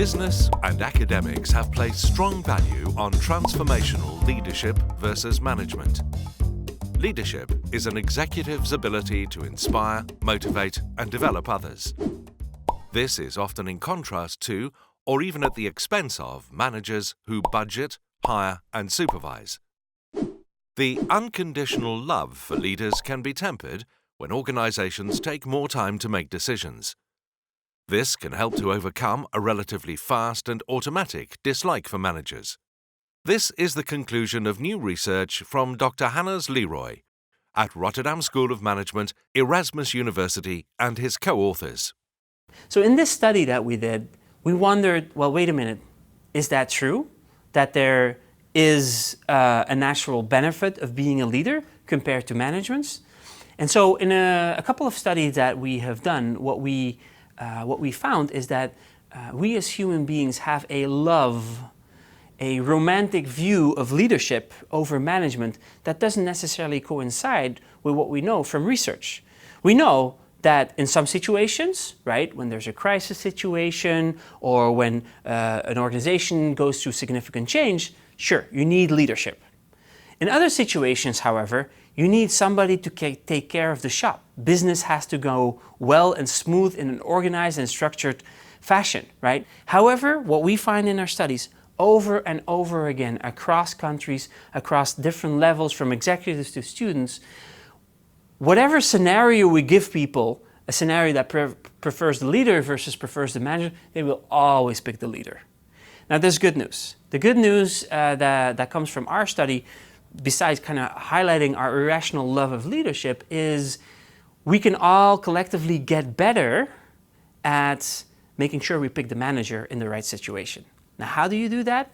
Business and academics have placed strong value on transformational leadership versus management. Leadership is an executive's ability to inspire, motivate, and develop others. This is often in contrast to, or even at the expense of, managers who budget, hire, and supervise. The unconditional love for leaders can be tempered when organizations take more time to make decisions. This can help to overcome a relatively fast and automatic dislike for managers. This is the conclusion of new research from Dr. Hannes Leroy at Rotterdam School of Management, Erasmus University, and his co-authors. So in this study that we did, we wondered, well, wait a minute, is that true? That there is a natural benefit of being a leader compared to management? And so in a couple of studies that we have done, what we found is that we as human beings have a romantic view of leadership over management that doesn't necessarily coincide with what we know from research. We know that in some situations, right, when there's a crisis situation or when an organization goes through significant change, sure, you need leadership. In other situations, however, you need somebody to take care of the shop. Business has to go well and smooth in an organized and structured fashion, right? However, what we find in our studies over and over again across countries, across different levels from executives to students, whatever scenario we give people, a scenario that prefers the leader versus prefers the manager, they will always pick the leader. Now there's good news. The good news that comes from our study, besides kind of highlighting our irrational love of leadership, is we can all collectively get better at making sure we pick the manager in the right situation. Now, how do you do that?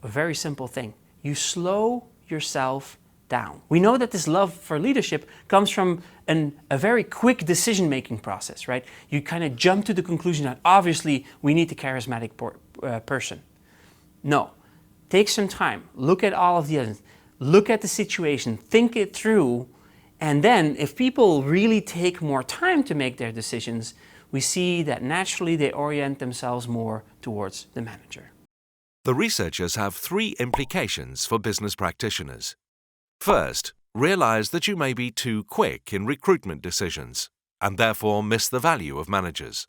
A very simple thing. You slow yourself down. We know that this love for leadership comes from a very quick decision-making process, right? You kind of jump to the conclusion that obviously we need a charismatic person. No. Take some time. Look at all of the others. Look at the situation, think it through, and then if people really take more time to make their decisions, we see that naturally they orient themselves more towards the manager. The researchers have 3 implications for business practitioners. First, realize that you may be too quick in recruitment decisions and therefore miss the value of managers.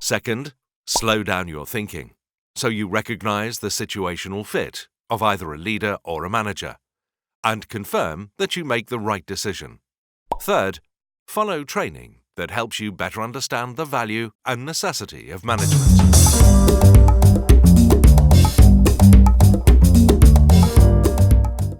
Second, slow down your thinking so you recognize the situational fit of either a leader or a manager, and confirm that you make the right decision. Third, follow training that helps you better understand the value and necessity of management.